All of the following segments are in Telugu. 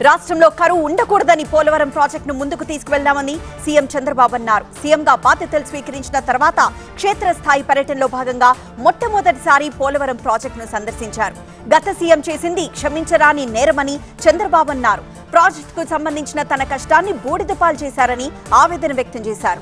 రాష్ట్రంలో కరువు ఉండకూడదని పోలవరం ప్రాజెక్టును ముందుకు తీసుకువెళ్దామని సీఎం చంద్రబాబు అన్నారు. సీఎంగా బాధ్యతలు స్వీకరించిన తర్వాత క్షేత్రస్థాయి పర్యటనలో భాగంగా మొట్టమొదటిసారి పోలవరం ప్రాజెక్టును సందర్శించారు. గత సీఎం చేసింది క్షమించరాని నేరమని చంద్రబాబు అన్నారు. ప్రాజెక్టుకు సంబంధించిన తన కష్టాన్ని బూడిదపాలు చేశారని ఆవేదన వ్యక్తం చేశారు.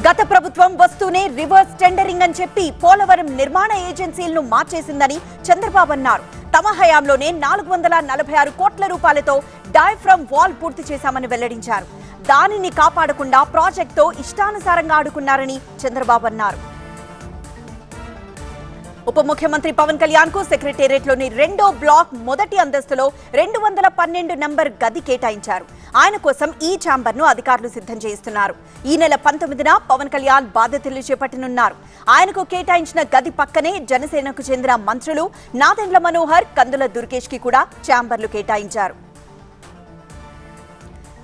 గత ప్రభుత్వం వస్తూనే రివర్స్ టెండరింగ్ అని చెప్పి పోలవరం నిర్మాణ ఏజెన్సీలను మార్చేసిందని చంద్రబాబు అన్నారు. తమ హయాంలోనే 446 కోట్ల రూపాయలతో డయాఫ్రమ్ వాల్ పూర్తి చేశామని వెల్లడించారు. దానిని కాపాడకుండా ప్రాజెక్టుతో ఇష్టానుసారంగా ఆడుకున్నారని చంద్రబాబు అన్నారు. ఉప ముఖ్యమంత్రి పవన్ కళ్యాణ్ కు సెక్రటేరియట్లోని 2వ బ్లాక్ మొదటి అంతస్తులో 212 నంబర్ గది కేటాయించారు. ఆయన కోసం ఈ ఛాంబర్ ను అధికారులు సిద్ధం చేస్తున్నారు. ఈ నెల 19న పవన్ కళ్యాణ్ బాధ్యతలు చేపట్టనున్నారు. ఆయనకు కేటాయించిన గది పక్కనే జనసేనకు చెందిన మంత్రులు నాదెండ్ల మనోహర్, కందుల దుర్గేష్ కి కూడా ఛాంబర్లు కేటాయించారు.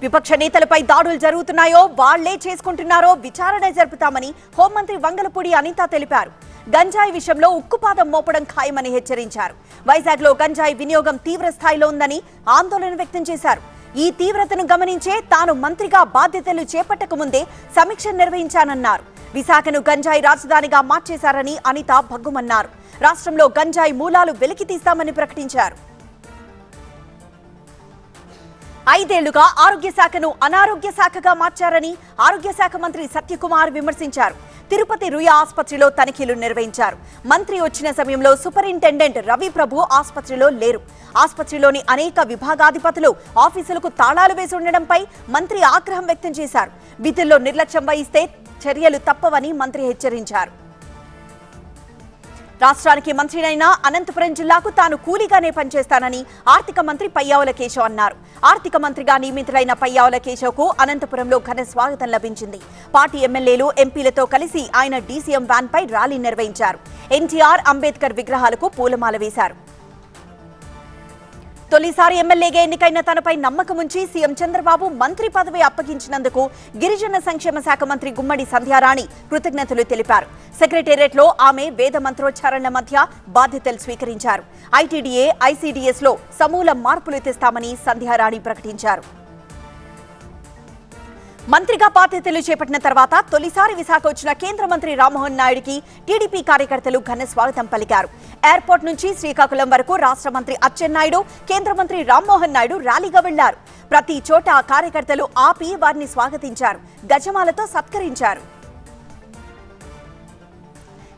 విపక్ష నేతలపై దాడులు జరుగుతున్నాయో వాళ్లే చేసుకుంటున్నారో విచారణ జరుపుతామని హోంమంత్రి వంగలపూడి అనిత తెలిపారు. గంజాయి విషయంలో ఉక్కుపాదం మోపడం ఖాయమని హెచ్చరించారు. వైజాగ్ లో గంజాయి వినియోగం తీవ్ర స్థాయిలో ఉందని ఆందోళన వ్యక్తం చేశారు. ఈ తీవ్రతను గమనించే తాను మంత్రిగా బాధ్యతలు చేపట్టక ముందే సమీక్ష నిర్వహించానన్నారు. విశాఖను గంజాయి రాజధానిగా మార్చేశారని అనిత భగ్గుమన్నారు. రాష్ట్రంలో గంజాయి మూలాలు వెలికి తీస్తామని ప్రకటించారు. 5 ఏళ్లుగా ఆరోగ్య శాఖను అనారోగ్య శాఖగా మార్చారని ఆరోగ్య శాఖ మంత్రి సత్యకుమార్ విమర్శించారు. తిరుపతి రుయా ఆసుపత్రిలో తనిఖీలు నిర్వహించారు. మంత్రి వచ్చిన సమయంలో సూపరింటెండెంట్ రవి ప్రభు ఆసుపత్రిలో లేరు. ఆసుపత్రిలోని అనేక విభాగాధిపతులు ఆఫీసులకు తాళాలు వేసి ఉండడంపై మంత్రి ఆగ్రహం వ్యక్తం చేశారు. విధుల్లో నిర్లక్ష్యం వహిస్తే చర్యలు తప్పవని మంత్రి హెచ్చరించారు. రాష్ట్రానికి మంత్రినైనా అనంతపురం జిల్లాకు తాను కూలీగానే పనిచేస్తానని ఆర్థిక మంత్రి పయ్యావుల కేశవ్ అన్నారు. ఆర్థిక మంత్రిగా నియమితులైన పయ్యావుల కేశవ్ కు అనంతపురంలో ఘన స్వాగతం లభించింది. పార్టీ ఎమ్మెల్యేలు, ఎంపీలతో కలిసి ఆయన డీసీఎం వ్యాన్ పై ర్యాలీ నిర్వహించారు. ఎన్టీఆర్, అంబేద్కర్ విగ్రహాలకు పూలమాల వేశారు. తొలిసారి ఎమ్మెల్యేగా ఎన్నికైన తనపై నమ్మకముంచి సీఎం చంద్రబాబు మంత్రి పదవి అప్పగించినందుకు గిరిజన సంక్షేమ శాఖ మంత్రి గుమ్మడి సంధ్యారాణి కృతజ్ఞతలు తెలిపారు. సెక్రటేరియట్లో ఆమె వేద మంత్రోచ్చారణల మధ్య బాధ్యతలు స్వీకరించారు. ఐటీడీఏ, ఐసీడీఎస్ లో సమూల మార్పులు తెస్తామని సంధ్యారాణి ప్రకటించారు. మంత్రిగా బాధ్యతలు చేపట్టిన తర్వాత తొలిసారి విశాఖ వచ్చిన కేంద్ర మంత్రి రామ్మోహన్ నాయుడుకి టీడీపీ కార్యకర్తలు ఘన స్వాగతం పలికారు. ఎయిర్పోర్ట్ నుంచి శ్రీకాకుళం వరకు రాష్ట్ర మంత్రి అచ్చెన్నాయుడు, కేంద్ర మంత్రి రామ్మోహన్ నాయుడు ర్యాలీగా వెళ్లారు. ప్రతి చోట కార్యకర్తలు ఆపి వారిని స్వాగతించారు, గజమాలతో సత్కరించారు.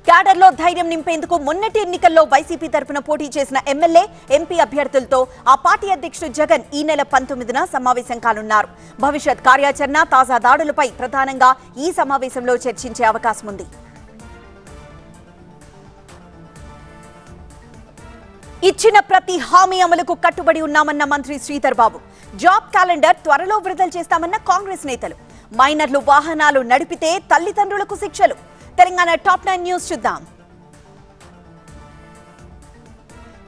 క్యాడర్లో ధైర్యం నింపేందుకు మొన్నటి ఎన్నికల్లో వైసీపీ తరపున పోటీ చేసిన ఎమ్మెల్యే, ఎంపీ అభ్యర్థులతో ఆ పార్టీ అధ్యక్షుడు జగన్ ఈ నెల 19న సమావేశం కానున్నారు. భవిష్యత్ కార్యాచరణ, తాజా దాడులపై ప్రధానంగా ఈ సమావేశంలో చర్చించే అవకాశం ఉంది. ఇచ్చిన ప్రతి హామీ అమలుకు కట్టుబడి ఉన్నామన్న మంత్రి శ్రీధర్ బాబు. జాబ్ క్యాలెండర్ త్వరలో విడుదల చేస్తామన్న కాంగ్రెస్ నేతలు. మైనర్లు వాహనాలు నడిపితే తల్లిదండ్రులకు శిక్షలు. తెలంగాణ టాప్ 9 న్యూస్ చూద్దాం.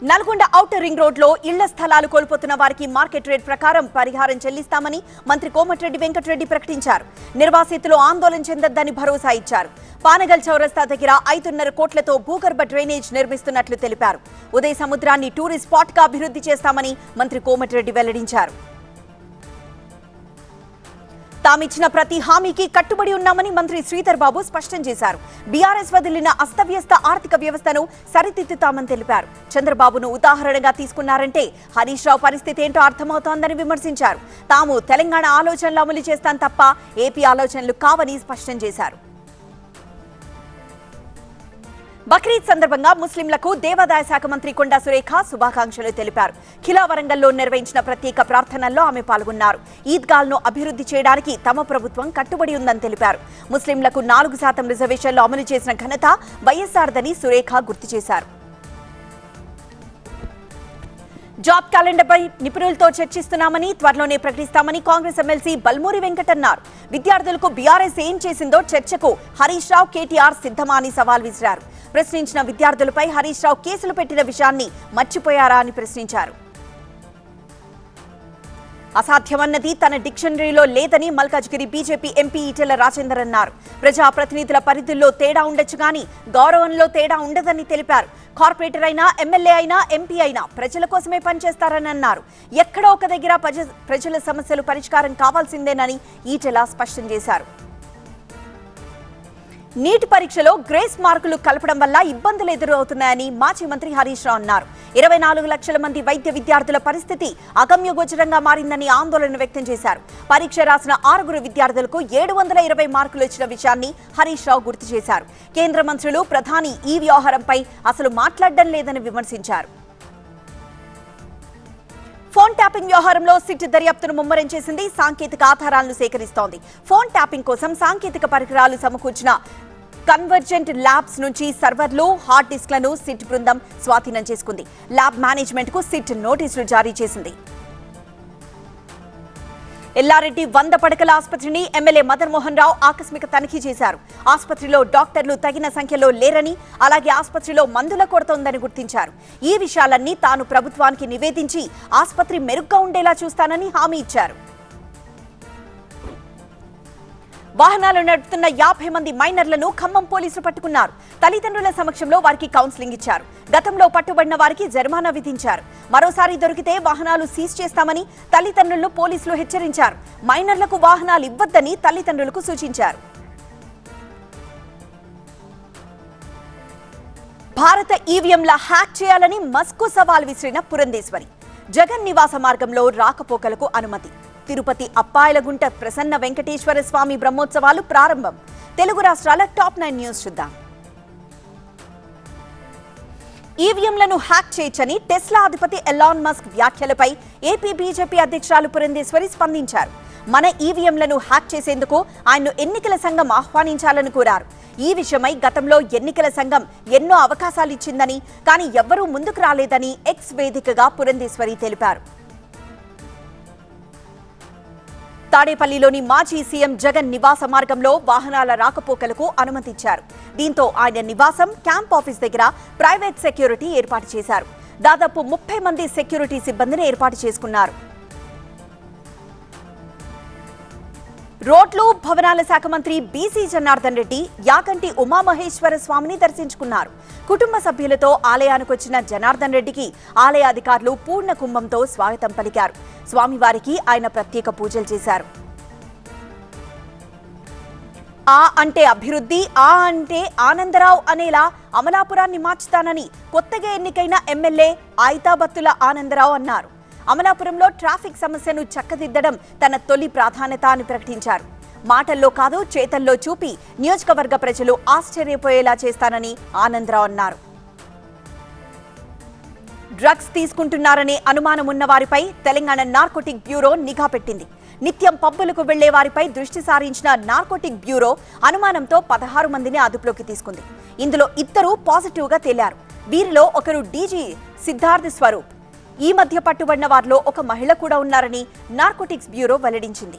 నల్గొండ ఔటర్ రింగ్ రోడ్ లో ఇళ్ల స్థలాలు కోల్పోతున్న వారికి మార్కెట్ రేట్ ప్రకారం పరిహారం చెల్లిస్తామని మంత్రి కోమటిరెడ్డి వెంకటరెడ్డి ప్రకటించారు. నిర్వాసితులు ఆందోళన చెందొద్దని భరోసా ఇచ్చారు. పానగల్ చౌరస్తా దగ్గర 5.5 కోట్లతో భూగర్భ డ్రైనేజ్ నిర్మిస్తున్నట్లు తెలిపారు. ఉదయ సముద్రాన్ని టూరిస్ట్ స్పాట్ గా అభివృద్ధి చేస్తామని మంత్రి కోమటిరెడ్డి వెల్లడించారు. తామిచ్చిన ప్రతి హామీకి కట్టుబడి ఉన్నామని మంత్రి శ్రీధర్ బాబు స్పష్టం చేశారు. బీఆర్ఎస్ వదిలిన అస్తవ్యస్త ఆర్థిక వ్యవస్థను సరిదిద్దుతామని తెలిపారు. చంద్రబాబును ఉదాహరణగా తీసుకున్నారంటే హరీష్ రావు పరిస్థితి ఏంటో అర్థమవుతోందని విమర్శించారు. తాము తెలంగాణ ఆలోచనలు అమలు చేస్తాం తప్ప ఏపీ ఆలోచనలు కావని స్పష్టం చేశారు. బక్రీద్ సందర్భంగా ముస్లింలకు దేవాదాయ శాఖ మంత్రి కొండా సురేఖ శుభాకాంక్షలు తెలిపారు. ఖిలా వరంగల్లో నిర్వహించిన ప్రత్యేక ప్రార్థనల్లో ఆమె పాల్గొన్నారు. ఈద్గాల్ను అభివృద్ధి చేయడానికి తమ ప్రభుత్వం కట్టుబడి ఉందని తెలిపారు. ముస్లింలకు 4% రిజర్వేషన్లు అమలు చేసిన ఘనత వైఎస్ఆర్దని సురేఖ గుర్తు చేశారు. జాబ్ క్యాలెండర్ పై నిపుణులతో చర్చిస్తున్నామని, త్వరలోనే ప్రకటిస్తామని కాంగ్రెస్ ఎమ్మెల్సీ బల్మూరి వెంకట్ అన్నారు. విద్యార్థులకు బీఆర్ఎస్ ఏం చేసిందో చర్చకు హరీష్ రావు, కేటీఆర్ సిద్ధమా అని సవాల్ విసిరారు. ప్రశ్నించిన విద్యార్థులపై హరీష్ రావు కేసులు పెట్టిన విషయాన్ని మర్చిపోయారా అని ప్రశ్నించారు. అసాధ్యమన్నది తన డిక్షనరీలో లేదని మల్కాజ్గిరి బీజేపీ ఎంపీ ఈటెల రాజేందర్ అన్నారు. ప్రజాప్రతినిధుల పరిధుల్లో తేడా ఉండొచ్చు కానీ గౌరవంలో తేడా ఉండదని తెలిపారు. కార్పొరేటర్ అయినా, ఎమ్మెల్యే అయినా, ఎంపీ అయినా ప్రజల కోసమే పనిచేస్తారని అన్నారు. ఎక్కడో ఒక దగ్గర ప్రజల సమస్యలు పరిష్కారం కావాల్సిందేనని ఈటెల స్పష్టం చేశారు. నీట్ పరీక్షలో గ్రేస్ మార్కులు కలపడం వల్ల ఇబ్బందులు ఎదురవుతున్నాయని మాజీ మంత్రి హరీష్ రావు అన్నారు. 24 లక్షల మంది వైద్య విద్యార్థుల పరిస్థితి అగమ్యగోచరంగా మారిందని ఆందోళన వ్యక్తం చేశారు. పరీక్ష రాసిన 6 విద్యార్థులకు 720 మార్కులు ఇచ్చిన విషయాన్ని హరీష్ రావు గుర్తు చేశారు. కేంద్ర మంత్రులు, ప్రధాని ఈ వ్యవహారంపై అసలు మాట్లాడడం లేదని విమర్శించారు. ఫోన్ ట్యాపింగ్ వ్యవహారంలో సిట్ దర్యాప్తును ముమ్మరం చేసింది. సాంకేతిక ఆధారాలను సేకరిస్తోంది. ఫోన్ ట్యాపింగ్ కోసం సాంకేతిక పరికరాలు సమకూర్చిన కన్వర్జెంట్ ల్యాబ్స్ నుంచి సర్వర్లు, హార్డ్ డిస్క్లను సిట్ బృందం స్వాధీనం చేసుకుంది. ల్యాబ్ మేనేజ్మెంట్ కు సిట్ నోటీసులు జారీ చేసింది. ఎల్లారెడ్డి 100 పడకల ఆసుపత్రిని ఎమ్మెల్యే మదన్ మోహన్ రావు ఆకస్మిక తనిఖీ చేశారు. ఆసుపత్రిలో డాక్టర్లు తగిన సంఖ్యలో లేరని, అలాగే ఆసుపత్రిలో మందుల కొరత ఉందని గుర్తించారు. ఈ విషయాలన్నీ తాను ప్రభుత్వానికి నివేదించి ఆసుపత్రి మెరుగ్గా ఉండేలా చూస్తానని హామీ ఇచ్చారు. వాహనాలు నడుపుతున్న 50 మంది మైనర్లను ఖమ్మం పోలీసులు పట్టుకున్నారు. తల్లిదండ్రుల సమక్షంలో వారికి కౌన్సిలింగ్ ఇచ్చారు. గతంలో పట్టుబడిన వారికి జరిమానా విధించారు. మరోసారి దొరికితే వాహనాలు సీజ్ చేస్తామని తల్లిదండ్రులను పోలీసులు హెచ్చరించారు. మైనర్లకు వాహనాలు ఇవ్వొద్దని తల్లిదండ్రులకు సూచించారు. భారత ఈవీఎంల హ్యాక్ చేయాలని మస్కు సవాల్ విసిరిన పురంధేశ్వరి. జగన్ నివాస మార్గంలో రాకపోకలకు అనుమతి. తిరుపతి అప్పాయలగుంట ప్రసన్న వెంకటేశ్వర స్వామి బ్రహ్మోత్సవాలు ప్రారంభం. తెలుగు రాష్ట్రాల టాప్ 9 న్యూస్ చూద్దాం. ఈవీఎంలను హ్యాక్ చేయొచ్చని టెస్లా అధిపతి ఎలాన్ మస్క్ వ్యాఖ్యలపై ఏపీ బీజేపీ అధ్యక్షురాలు పురంధేశ్వరి స్పందించారు. మన ఈవీఎంలను హ్యాక్ చేసేందుకు ఆయన్ను ఎన్నికల సంఘం ఆహ్వానించాలని కోరారు. ఈ విషయమై గతంలో ఎన్నికల సంఘం ఎన్నో అవకాశాలు ఇచ్చిందని, కానీ ఎవ్వరూ ముందుకు రాలేదని ఎక్స్ వేదికగా పురంధేశ్వరి తెలిపారు. తాడేపల్లిలోని మాజీ సీఎం జగన్ నివాస మార్గంలో వాహనాల రాకపోకలకు అనుమతిచ్చారు. దీంతో ఆయన నివాసం, క్యాంప్ ఆఫీస్ దగ్గర ప్రైవేట్ సెక్యూరిటీ ఏర్పాటు చేశారు. దాదాపు 30 మంది సెక్యూరిటీ సిబ్బందిని ఏర్పాటు చేసుకున్నారు. రోడ్లు, భవనాల శాఖ మంత్రి బీసీ జనార్దన్ రెడ్డి యాగంటి ఉమామహేశ్వర స్వామిని దర్శించుకున్నారు. కుటుంబ సభ్యులతో ఆలయానికి వచ్చిన జనార్దన్ రెడ్డికి ఆలయ అధికారులు పూర్ణ కుంభంతో స్వాగతం పలికారు. స్వామివారికి ఆయన ప్రత్యేక పూజలు చేశారు. ఆ అంటే అభివృద్ధి, ఆ అంటే ఆనందరావు అనేలా అమలాపురాన్ని మార్చుతానని కొత్తగా ఎన్నికైన ఎమ్మెల్యే ఆయితాబత్తుల ఆనందరావు అన్నారు. అమలాపురంలో ట్రాఫిక్ సమస్యను చక్కదిద్దడం తన తొలి ప్రాధాన్యత అని ప్రకటించారు. మాటల్లో కాదు, చేతల్లో చూపి నియోజకవర్గ ప్రజలు ఆశ్చర్యపోయేలా చేస్తానని ఆనందరావు అన్నారు. డ్రగ్స్ తీసుకుంటున్నారనే అనుమానం ఉన్న వారిపై తెలంగాణ నార్కోటిక్ బ్యూరో నిఘా పెట్టింది. నిత్యం పబ్బులకు వెళ్లే వారిపై దృష్టి సారించిన నార్కోటిక్ బ్యూరో అనుమానంతో 16 మందిని అదుపులోకి తీసుకుంది. ఇందులో 2 పాజిటివ్గా తేలారు. వీరిలో ఒకరు డీజీ సిద్ధార్థ్ స్వరూప్. ఈ మధ్య పట్టుబడిన వారిలో ఒక మహిళ కూడా ఉన్నారని నార్కోటిక్స్ బ్యూరో వెల్లడించింది.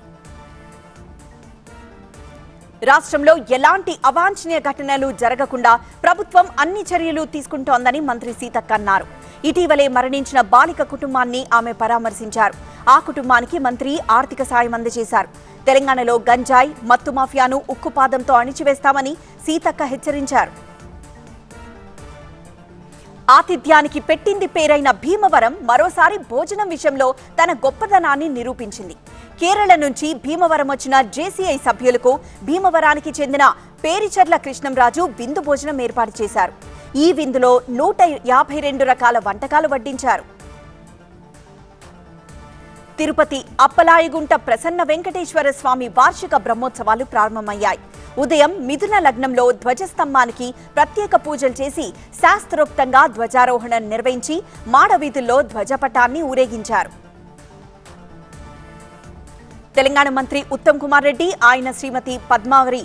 రాష్ట్రంలో ఎలాంటి అవాంఛనీయ ఘటనలు జరగకుండా ప్రభుత్వం అన్ని చర్యలు తీసుకుంటోందని మంత్రి సీతక్క అన్నారు. ఇటీవలే మరణించిన బాలిక కుటుంబాన్ని ఆమె పరామర్శించారు. ఆ కుటుంబానికి మంత్రి ఆర్థిక సాయం అందజేశారు. తెలంగాణలో గంజాయి, మత్తు మాఫియాను ఉక్కుపాదంతో అణిచివేస్తామని సీతక్క హెచ్చరించారు. ఆతిథ్యానికి పెట్టింది పేరైన భీమవరం మరోసారి భోజనం విషయంలో తన గొప్పదనాన్ని నిరూపించింది. కేరళ నుంచి భీమవరం వచ్చిన జేసీఐ సభ్యులకు భీమవరానికి చెందిన పేరిచర్ల కృష్ణంరాజు విందు భోజనం ఏర్పాటు చేశారు. ఈ విందులో 152 రకాల వంటకాలు వడ్డించారు. తిరుపతి అప్పలాయగుంట ప్రసన్న వెంకటేశ్వర స్వామి వార్షిక బ్రహ్మోత్సవాలు ప్రారంభమయ్యాయి. ఉదయం మిథున లగ్నంలో ధ్వజస్తంభానికి ప్రత్యేక పూజలు చేసి శాస్త్రోక్తంగా ధ్వజారోహణ నిర్వహించి మాడవీధుల్లో ధ్వజపటాన్ని ఊరేగించారు. తెలంగాణ మంత్రి ఉత్తమ్ కుమార్ రెడ్డి, ఆయన శ్రీమతి పద్మావతి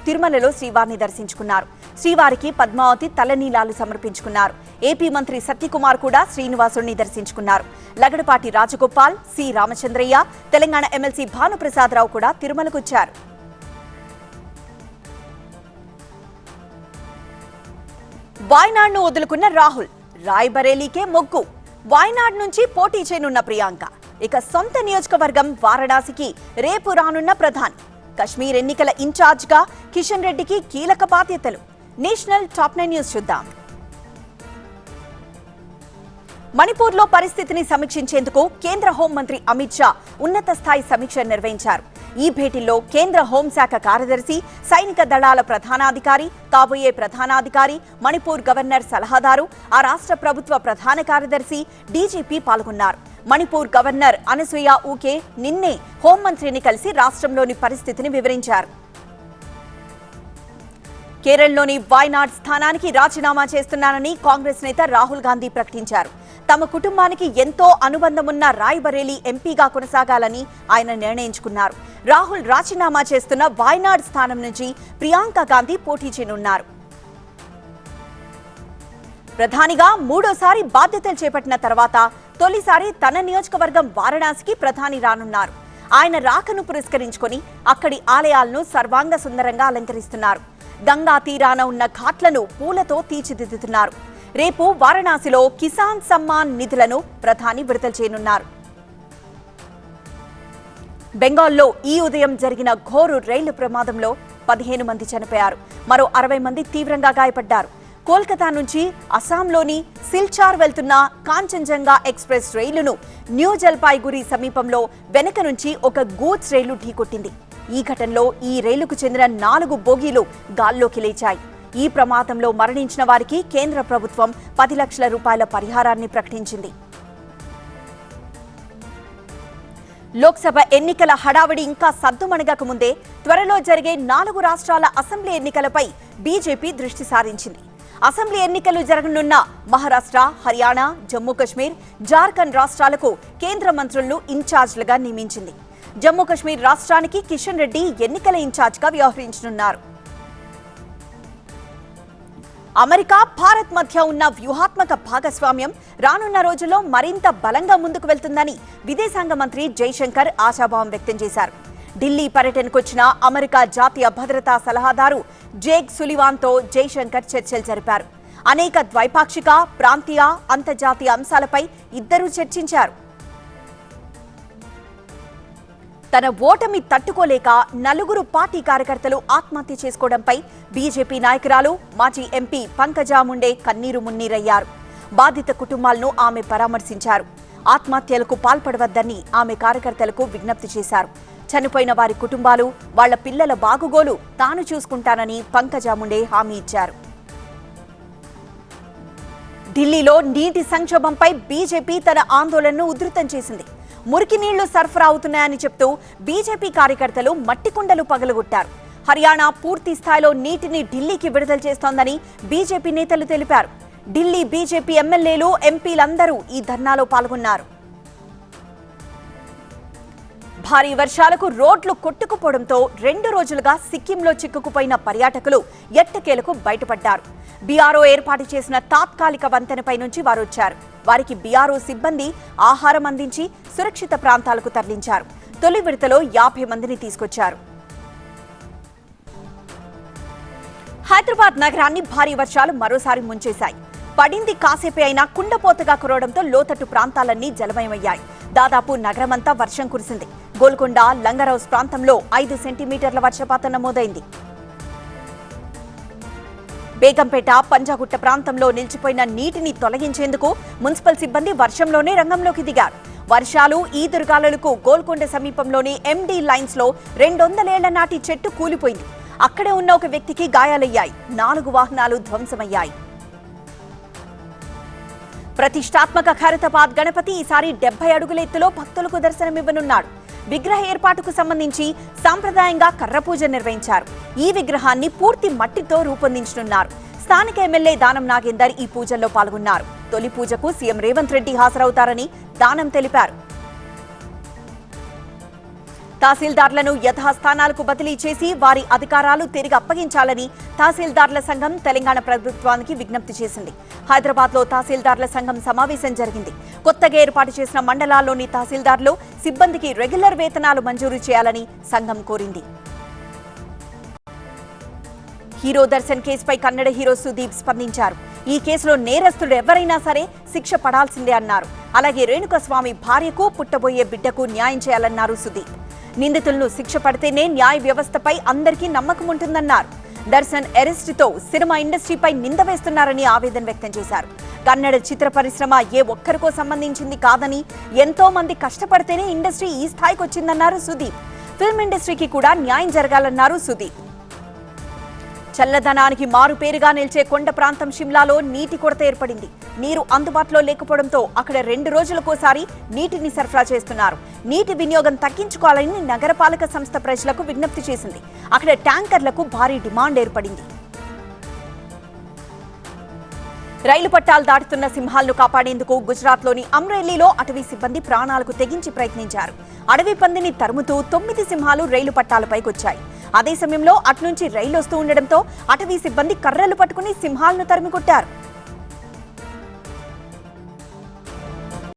తిరుమలలో శ్రీవారిని దర్శించుకున్నారు. శ్రీవారికి పద్మావతి తలనీలాలు సమర్పించుకున్నారు. ఏపీ మంత్రి సత్యకుమార్ కూడా శ్రీనివాసుడిని దర్శించుకున్నారు. లగడపాటి రాజగోపాల్, సి రామచంద్రయ్య, తెలంగాణ ఎమ్మెల్సీ భానుప్రసాద్ రావు కూడా తిరుమలకు వచ్చారు. వాయనాడ్ను వదులుకున్న రాహుల్, రాయ్బరేలీకే మొగ్గు. వాయనాడ్ నుంచి పోటీ చేయనున్న ప్రియాంక ఇక సొంత నియోజకవర్గం వారణాసికి రేపు రానున్న ప్రధాని. కశ్మీర్ ఎన్నికల ఇన్ఛార్జ్గా కిషన్ రెడ్డికి కీలక బాధ్యతలు. నేషనల్ టాప్ 9 న్యూస్ చూద్దాం. మణిపూర్లో పరిస్థితిని సమీక్షించేందుకు కేంద్ర హోంమంత్రి అమిత్ షా ఉన్నత స్థాయి సమీక్ష నిర్వహించారు. ఈ భేటీలో కేంద్ర హోంశాఖ కార్యదర్శి, సైనిక దళాల ప్రధానాధికారి, కాబోయే ప్రధానాధికారి, మణిపూర్ గవర్నర్ సలహాదారు, ఆ రాష్ట్ర ప్రభుత్వ ప్రధాన కార్యదర్శి, డీజీపీ పాల్గొన్నారు. మణిపూర్ గవర్నర్ అనసూయ ఊకే నిన్నే హోంమంత్రిని కలిసి రాష్ట్రంలోని పరిస్థితిని వివరించారు. కేరళలోని వాయనాడ్ స్థానానికి రాజీనామా చేస్తున్నానని కాంగ్రెస్ నేత రాహుల్ గాంధీ ప్రకటించారు. తమ కుటుంబానికి ఎంతో అనుబంధమున్న రాయ్బరేలీ ఎంపీగా కొనసాగాలని ఆయన నిర్ణయించుకున్నారు. రాహుల్ రాజీనామా చేస్తున్న వాయనాడ్ స్థానం నుంచి ప్రియాంక గాంధీ పోటీ చేయనున్నారు. ప్రధానిగా మూడోసారి బాధ్యతలు చేపట్టిన తర్వాత తొలిసారి తన నియోజకవర్గం వారణాసికి ప్రధాని రానున్నారు. ఆయన రాకను పురస్కరించుకొని అక్కడి ఆలయాలను సర్వాంగ సుందరంగా అలంకరిస్తున్నారు. గంగా తీరాన ఉన్న ఘాట్లను పూలతో తీర్చిదిద్దుతున్నారు. రేపు వారణాసిలో కిసాన్ సమ్మాన్ నిధులను ప్రధాని విడుదల చేయనున్నారు. బెంగాల్లో ఈ ఉదయం జరిగిన ఘోరు రైలు ప్రమాదంలో 15 మంది చనిపోయారు. మరో 60 మంది తీవ్రంగా గాయపడ్డారు. కోల్కతా నుంచి అస్సాంలోని సిల్చార్ వెళ్తున్న కాంచన్జంగా ఎక్స్ప్రెస్ రైలును న్యూ జల్పాయ్గురి సమీపంలో వెనక నుంచి ఒక గూడ్స్ రైలు ఢీకొట్టింది. ఈ ఘటనలో ఈ రైలుకు చెందిన 4 బోగీలు గాల్లోకి లేచాయి. ఈ ప్రమాదంలో మరణించిన వారికి కేంద్ర ప్రభుత్వం 10 లక్షల రూపాయల పరిహారాన్ని ప్రకటించింది. లోక్సభ ఎన్నికల హడావిడి ఇంకా సద్దుమణగక ముందే త్వరలో జరిగే 4 రాష్ట్రాల అసెంబ్లీ ఎన్నికలపై బీజేపీ దృష్టి సారించింది. అసెంబ్లీ ఎన్నికలు జరగనున్న మహారాష్ట్ర, హర్యానా, జమ్మూ కశ్మీర్, జార్ఖండ్ రాష్ట్రాలకు కేంద్ర మంత్రులను ఇన్ఛార్జ్లుగా నియమించింది. జమ్మూ కశ్మీర్ రాష్ట్రానికి కిషన్ రెడ్డి ఎన్నికల ఇన్ఛార్జ్గా వ్యవహరించనున్నారు. అమెరికా, భారత్ మధ్య ఉన్న వ్యూహాత్మక భాగస్వామ్యం రానున్న రోజుల్లో మరింత బలంగా ముందుకు వెళ్తుందని విదేశాంగ మంత్రి జైశంకర్ ఆశాభావం వ్యక్తం చేశారు. ఢిల్లీ పర్యటనకొచ్చిన అమెరికా జాతీయ భద్రతా సలహాదారు జేక్ సులివాన్తో జైశంకర్ చర్చలు జరిపారు. అనేక ద్వైపాక్షిక, ప్రాంతీయ, అంతర్జాతీయ అంశాలపై ఇద్దరూ చర్చించారు. తన ఓటమి తట్టుకోలేక 4 పార్టీ కార్యకర్తలు ఆత్మహత్య చేసుకోవడంపై బీజేపీ నాయకురాలు, మాజీ ఎంపీ పంకజా ముండే కన్నీరు మున్నీరయ్యారు. బాధిత కుటుంబాలను ఆమె పరామర్శించారు. ఆత్మహత్యలకు పాల్పడవద్దని ఆమె కార్యకర్తలకు విజ్ఞప్తి చేశారు. చనిపోయిన వారి కుటుంబాలు, వాళ్ల పిల్లల బాగుగోలు తాను చూసుకుంటానని పంకజా ముండే హామీ ఇచ్చారు. ఢిల్లీలో నీటి సంక్షోభంపై బీజేపీ తన ఆందోళనను ఉధృతం చేసింది. మురికి నీళ్లు సరఫరా అవుతున్నాయని చెప్తూ బీజేపీ కార్యకర్తలు మట్టి కుండలు పగలగొట్టారు. హర్యానా పూర్తి స్థాయిలో నీటిని ఢిల్లీకి విడుదల చేస్తోందని బీజేపీ నేతలు తెలిపారు. ఢిల్లీ బీజేపీ ఎమ్మెల్యేలు, ఎంపీలందరూ ఈ ధర్నాలో పాల్గొన్నారు. భారీ వర్షాలకు రోడ్లు కొట్టుకుపోవడంతో 2 రోజులుగా సిక్కింలో చిక్కుకుపోయిన పర్యాటకులు ఎట్టకేలకు బయటపడ్డారు. బీఆర్ఓ ఏర్పాటు చేసిన తాత్కాలిక వంతెనపై నుంచి వారు వచ్చారు. వారికి బీఆర్ఓ సిబ్బంది ఆహారం అందించి సురక్షిత ప్రాంతాలకు తరలించారు. తొలి విడతలో 50 మందిని తీసుకొచ్చారు. హైదరాబాద్ నగరాన్ని భారీ వర్షాలు మరోసారి ముంచేశాయి. పడింది కాసేపే అయినా కుండపోతగా కురవడంతో లోతట్టు ప్రాంతాలన్నీ జలమయమయ్యాయి. దాదాపు నగరమంతా వర్షం కురిసింది. గోల్కొండ, లంగరౌస్ ప్రాంతంలో 5 సెంటీమీటర్ల వర్షపాతం నమోదైంది. బేగంపేట, పంజాగుట్ట ప్రాంతంలో నిలిచిపోయిన నీటిని తొలగించేందుకు మున్సిపల్ సిబ్బంది వర్షంలోనే రంగంలోకి దిగారు. వర్షాలు, ఈదురుగాలులకు గోల్కొండ సమీపంలోని ఎండీ లైన్స్ లో 200 ఏళ్ల నాటి చెట్టు కూలిపోయింది. అక్కడే ఉన్న ఒక వ్యక్తికి గాయాలయ్యాయి. 4 వాహనాలు ధ్వంసమయ్యాయి. ప్రతిష్టాత్మక ఖైరతాబాద్ గణపతి ఈసారి 70 అడుగుల ఎత్తులో భక్తులకు దర్శనమివ్వనున్నాడు. విగ్రహ ఏర్పాటుకు సంబంధించి సాంప్రదాయంగా కర్ర పూజ నిర్వహించారు. ఈ విగ్రహాన్ని పూర్తి మట్టితో రూపొందించనున్నారు. స్థానిక ఎమ్మెల్యే దానం నాగేందర్ ఈ పూజల్లో పాల్గొన్నారు. తొలి పూజకు సీఎం రేవంత్ రెడ్డి హాజరవుతారని దానం తెలిపారు. తహసీల్దార్లను యథాస్థానాలకు బదిలీ చేసి వారి అధికారాలు తిరిగి అప్పగించాలని తహసీల్దార్ల సంఘం తెలంగాణ ప్రభుత్వానికి విజ్ఞప్తి చేసింది. హైదరాబాద్లో తహసీల్దార్ల సంఘం సమావేశం జరిగింది. కొత్తగా ఏర్పాటు చేసిన మండలాల్లోని తహసీల్దార్లు, సిబ్బందికి రెగ్యులర్ వేతనాలు మంజూరు చేయాలని సంఘం కోరింది. హీరో దర్శన్ కేసుపై కన్నడ హీరో సుదీప్ స్పందించారు. ఈ కేసులో నేరస్తుడు ఎవరైనా సరే శిక్ష పడాల్సిందే అన్నారు. అలాగే రేణుకస్వామి భార్యకు పుట్టబోయే బిడ్డకు న్యాయం చేయాలన్నారు సుదీప్. నిందితులను శిక్ష పడితేనే న్యాయ వ్యవస్థపై అందరికీ నమ్మకం ఉంటుందన్నారు. దర్శన్ అరెస్టుతో సినిమా ఇండస్ట్రీపై నింద వేస్తున్నారని ఆవేదన వ్యక్తం చేశారు. కన్నడ చిత్ర పరిశ్రమ ఏ ఒక్కరికో సంబంధించింది కాదని, ఎంతో మంది కష్టపడితేనే ఇండస్ట్రీ ఈ స్థాయికి వచ్చిందన్నారు సుదీప్. ఫిల్మ్ ఇండస్ట్రీకి కూడా న్యాయం జరగాలన్నారు సుదీప్. చల్లదనానికి మారు పేరుగా నిలిచే కొండ ప్రాంతం షిమ్లాలో నీటి కొరత ఏర్పడింది. నీరు అందుబాటులో లేకపోవడంతో అక్కడ 2 రోజులకోసారి నీటిని సరఫరా చేస్తున్నారు. నీటి వినియోగం తగ్గించుకోవాలని నగరపాలక సంస్థ ప్రజలకు విజ్ఞప్తి చేసింది. అక్కడ ట్యాంకర్లకు భారీ డిమాండ్ ఏర్పడింది. రైలు పట్టాలు దాటుతున్న సింహాలను కాపాడేందుకు గుజరాత్లోని అమ్రేలీలో అటవీ సిబ్బంది ప్రాణాలకు తెగించి ప్రయత్నించారు. అడవి పందిని తరుముతూ 9 సింహాలు రైలు పట్టాలపైకి వచ్చాయి. అదే సమయంలో అట్నుంచి రైలు వస్తూ ఉండడంతో అటవీ సిబ్బంది కర్రలు పట్టుకుని సింహాలను తరిమి కొట్టారు.